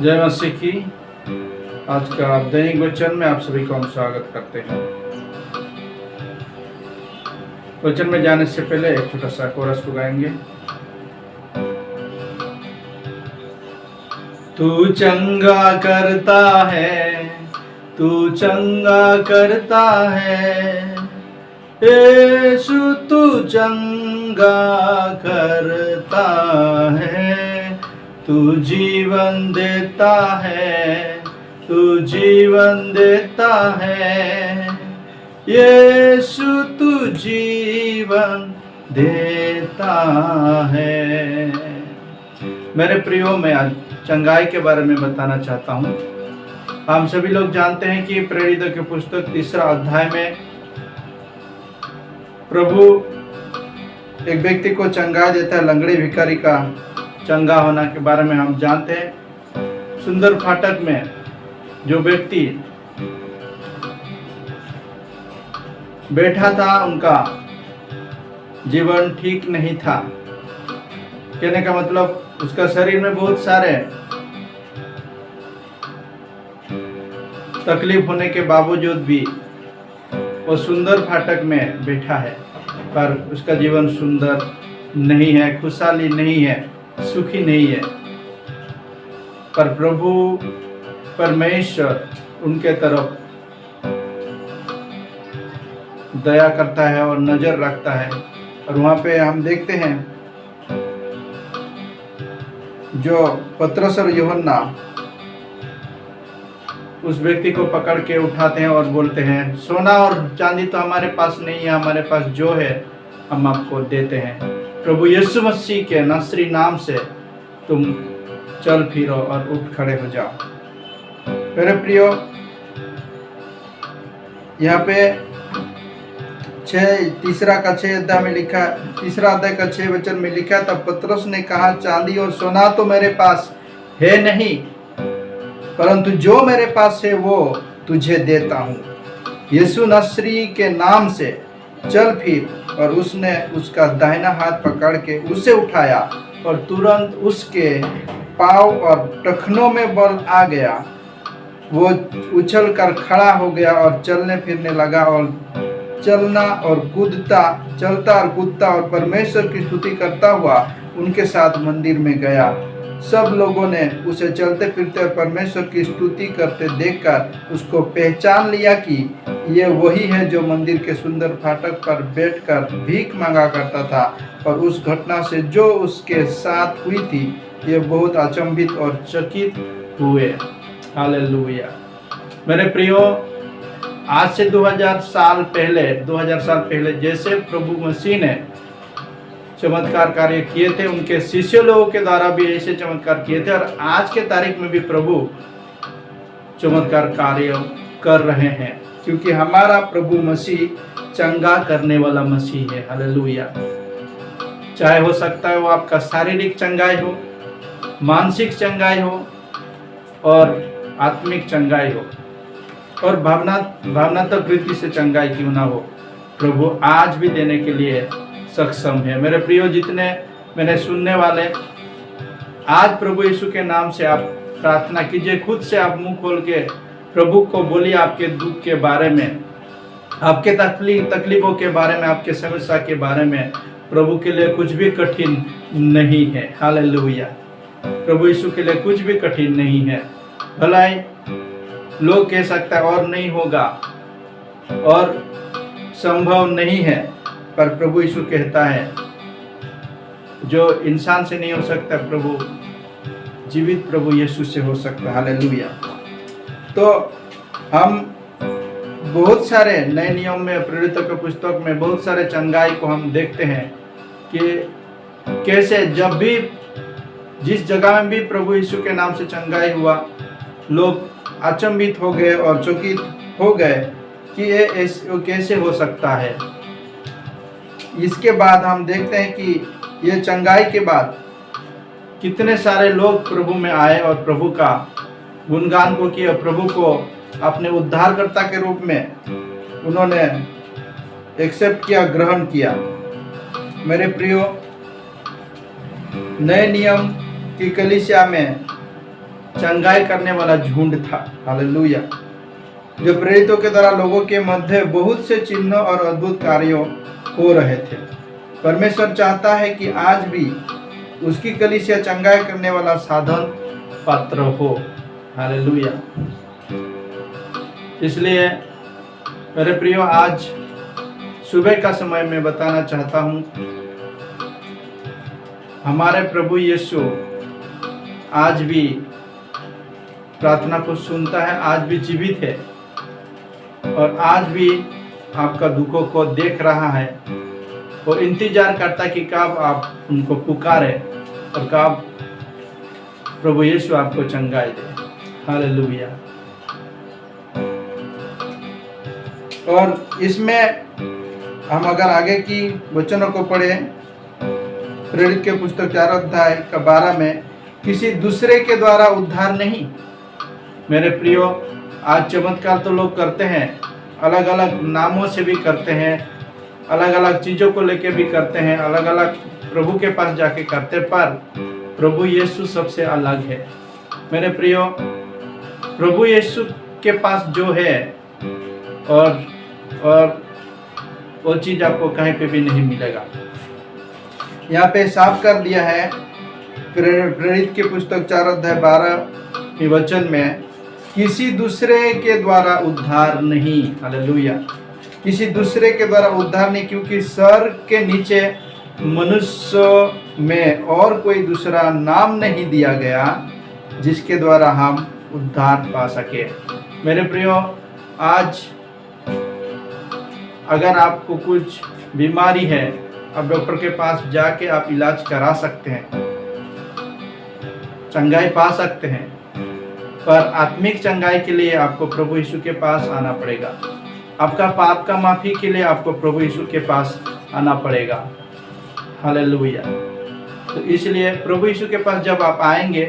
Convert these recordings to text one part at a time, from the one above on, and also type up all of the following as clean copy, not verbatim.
जय मसीह की। आज का दैनिक वचन में आप सभी को हम स्वागत करते हैं। वचन में जाने से पहले एक छोटा सा कोरस को गाएंगे। तू चंगा करता है, तू चंगा करता है, यीशु तू चंगा करता है, तू जीवन देता है, तू जीवन देता है, यीशु तू जीवन देता है। मेरे प्रियो, मैं आज चंगाई के बारे में बताना चाहता हूँ। हम सभी लोग जानते हैं कि प्रेरितों की पुस्तक 3 अध्याय में प्रभु एक व्यक्ति को चंगाई देता है। लंगड़े भिखारी का चंगा होना के बारे में हम जानते हैं। सुंदर फाटक में जो व्यक्ति बैठा था, उनका जीवन ठीक नहीं था। कहने का मतलब उसका शरीर में बहुत सारे तकलीफ होने के बावजूद भी वो सुंदर फाटक में बैठा है, पर उसका जीवन सुंदर नहीं है, खुशहाली नहीं है, सुखी नहीं है। पर प्रभु परमेश्वर उनके तरफ दया करता है और नजर रखता है। और वहाँ पे हम देखते हैं जो पतरस और यूहन्ना उस व्यक्ति को पकड़ के उठाते हैं और बोलते हैं, सोना और चांदी तो हमारे पास नहीं है, हमारे पास जो है हम आपको देते हैं। प्रभु यीशु मसीह के नासरी नाम से तुम चल फिरो और उठ खड़े हो जाओ। मेरे प्रियो, यहाँ पे 3 अध्याय में लिखा, 3 अध्याय का 6 वचन में लिखा, तब पतरस ने कहा, चांदी और सोना तो मेरे पास है नहीं, परंतु जो मेरे पास है वो तुझे देता हूँ। यीशु नासरी के नाम से चल फिर। और उसने उसका दाहिना हाथ पकड़ के उसे उठाया और तुरंत उसके पाँव और टखनों में बल आ गया। वो उछल कर खड़ा हो गया और चलने फिरने लगा और चलता और कूदता और परमेश्वर की स्तुति करता हुआ उनके साथ मंदिर में गया। सब लोगों ने उसे चलते फिरते और परमेश्वर की स्तुति करते देखकर उसको पहचान लिया कि ये वही है जो मंदिर के सुंदर फाटक पर बैठकर भीख मांगा करता था। और उस घटना से जो उसके साथ हुई थी, ये बहुत अचंभित और चकित हुए। हालेलुया। मेरे प्रियो, आज से 2000 साल पहले जैसे प्रभु मसीह ने चमत्कार कार्य किए थे, उनके शिष्य लोगों के द्वारा भी ऐसे चमत्कार किए थे। और आज के तारीख में भी प्रभु चमत्कार कार्य कर रहे हैं, क्योंकि हमारा प्रभु मसीह चंगा करने वाला मसीह है। हालेलुया। चाहे हो सकता है वो आपका शारीरिक चंगाई हो, मानसिक चंगाई हो और आत्मिक चंगाई हो और भावनात्मक रीति से चंगाई क्यों ना हो, प्रभु आज भी देने के लिए सक्षम है। मेरे प्रियो, जितने मैंने सुनने वाले, आज प्रभु यीशु के नाम से आप प्रार्थना कीजिए। खुद से आप मुंह खोल के प्रभु को बोलिए आपके दुख के बारे में, आपके तकलीफों के बारे में, आपके समस्या के बारे में। प्रभु के लिए कुछ भी कठिन नहीं है। हालेलुया। प्रभु यीशु के लिए कुछ भी कठिन नहीं है। भलाई लोग कह सकता है और नहीं होगा और संभव नहीं है, पर प्रभु यीशु कहता है जो इंसान से नहीं हो सकता, प्रभु जीवित प्रभु यीशु से हो सकता है। हालेलुया। तो हम बहुत सारे नए नियम में, प्रेरितों की पुस्तक में बहुत सारे चंगाई को हम देखते हैं कि कैसे जब भी जिस जगह में भी प्रभु यीशु के नाम से चंगाई हुआ, लोग अचंभित हो गए और चकित हो गए कि ये कैसे हो सकता है। इसके बाद हम देखते हैं कि ये चंगाई के बाद कितने सारे लोग प्रभु में आए और प्रभु का गुणगान को किया, प्रभु को अपने उद्धारकर्ता के रूप में उन्होंने एक्सेप्ट किया, ग्रहण किया। मेरे प्रियो, नए नियम की कलीसिया में चंगाई करने वाला झुंड था। हालेलुया। जो प्रेरितों के द्वारा लोगों के मध्य बहुत से चिन्ह और अद्भुत कार्यों हो रहे थे। परमेश्वर चाहता है कि आज भी उसकी कलीसिया चंगाई करने वाला साधन पात्र हो। हालेलुया। इसलिए मेरे प्रियो, आज सुबह का समय मैं बताना चाहता हूँ, हमारे प्रभु यीशु आज भी प्रार्थना को सुनता है, आज भी जीवित है और आज भी आपका दुखों को देख रहा है। वो इंतजार करता है कि कब आप उनको पुकारे और कब प्रभु यीशु आपको चंगाई दे। हालेलुया। और इसमें हम अगर आगे की वचनों को पढ़े, प्रेरित के पुस्तक 4 अध्याय का 12 में, किसी दूसरे के द्वारा उद्धार नहीं। मेरे प्रियो, आज चमत्कार तो लोग करते हैं, अलग अलग नामों से भी करते हैं, अलग अलग चीज़ों को लेके भी करते हैं, अलग अलग प्रभु के पास जाके करते, पर प्रभु यीशु सबसे अलग है। मेरे प्रियो, प्रभु यीशु के पास जो है और वो चीज़ आपको कहीं पे भी नहीं मिलेगा। यहाँ पे साफ कर दिया है प्रेरित के पुस्तक 4 अध्याय 12 वचन में, किसी दूसरे के द्वारा उद्धार नहीं। हालेलुया। किसी दूसरे के द्वारा उद्धार नहीं, क्योंकि स्वर्ग के नीचे मनुष्य में और कोई दूसरा नाम नहीं दिया गया जिसके द्वारा हम उद्धार पा सके। मेरे प्रियो, आज अगर आपको कुछ बीमारी है, आप डॉक्टर के पास जाके आप इलाज करा सकते हैं, चंगाई पा सकते हैं, पर आत्मिक चंगाई के लिए आपको प्रभु यीशु के पास आना पड़ेगा। आपका पाप का माफी के लिए आपको प्रभु यीशु के पास आना पड़ेगा। हालेलुया। तो इसलिए प्रभु यीशु के पास जब आप आएंगे,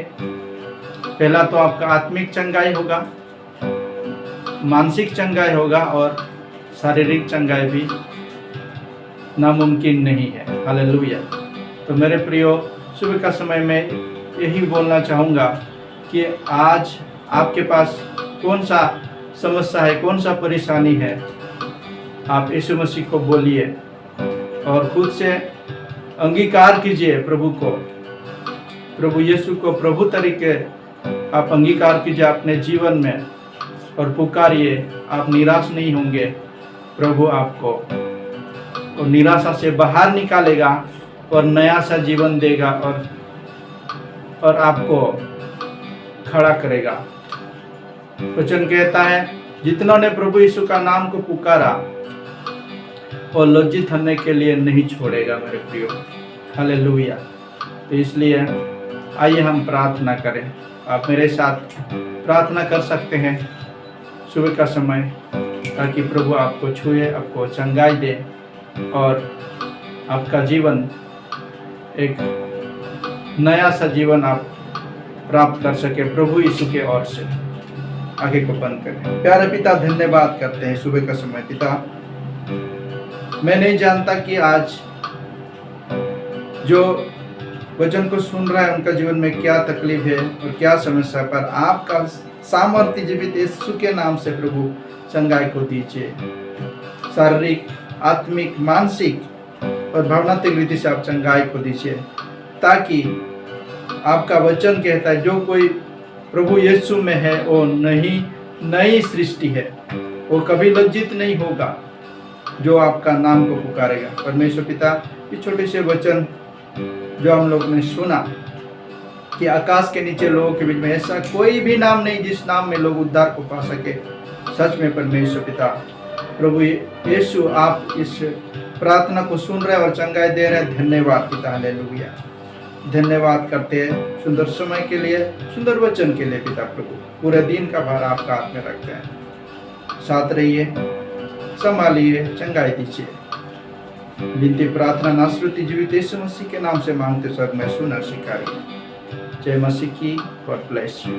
पहला तो आपका आत्मिक चंगाई होगा, मानसिक चंगाई होगा और शारीरिक चंगाई भी नामुमकिन नहीं है। हालेलुया। तो मेरे प्रियो, सुबह का समय में यही बोलना चाहूँगा कि आज आपके पास कौन सा समस्या है, कौन सा परेशानी है, आप यीशु मसीह को बोलिए और खुद से अंगीकार कीजिए प्रभु को, प्रभु यीशु को प्रभु तरीके आप अंगीकार कीजिए अपने जीवन में और पुकारिए। आप निराश नहीं होंगे, प्रभु आपको और निराशा से बाहर निकालेगा और नया सा जीवन देगा और आपको खड़ा करेगा। वचन कहता है, जितनों ने प्रभु यीशु का नाम को पुकारा और लज्जित होने के लिए नहीं छोड़ेगा। मेरे प्रियो, हालेलुया। तो इसलिए आइए हम प्रार्थना करें। आप मेरे साथ प्रार्थना कर सकते हैं सुबह का समय, ताकि प्रभु आपको छुए, आपको चंगाई दे और आपका जीवन एक नया सा जीवन आप प्राप्त कर सके प्रभु यीशु के ओर से। आगे को बंद करें। प्यारे पिता, धन्यवाद करते हैं सुबह का समय। पिता, मैं नहीं जानता कि आज जो वचन को सुन रहा है उनका जीवन में क्या तकलीफ है और क्या समस्या, पर आपका सामर्थ्य जीवित यीशु के नाम से प्रभु चंगाई को दीजिए। शारीरिक, आत्मिक, मानसिक और भावनात्मक रीति से आप चंगाई को दीजिए, ताकि आपका वचन कहता है जो कोई प्रभु यीशु में है वो नई सृष्टि है, वो कभी लज्जित नहीं होगा जो आपका नाम को पुकारेगा। परमेश्वर पिता, ये छोटे से वचन जो हम लोग ने सुना कि आकाश के नीचे लोगों के बीच में ऐसा कोई भी नाम नहीं जिस नाम में लोग उद्धार को पा सके। सच में परमेश्वर पिता, प्रभु यीशु, आप इस प्रार्थना को सुन रहे और चंगाई दे रहे। धन्यवाद पिता। हालेलुया। धन्यवाद करते हैं सुंदर समय के लिए, सुंदर वचन के लिए पिता। प्रभु, पूरे दिन का भार आपका हाथ में रखते हैं। साथ रहिए, संभालिए, चंगाई दीजिए। विनती प्रार्थना नासरुती जीवित यीशु मसीह के नाम से मांगते सब में सुनर स्वीकारिए। जय मसीह की। God bless you.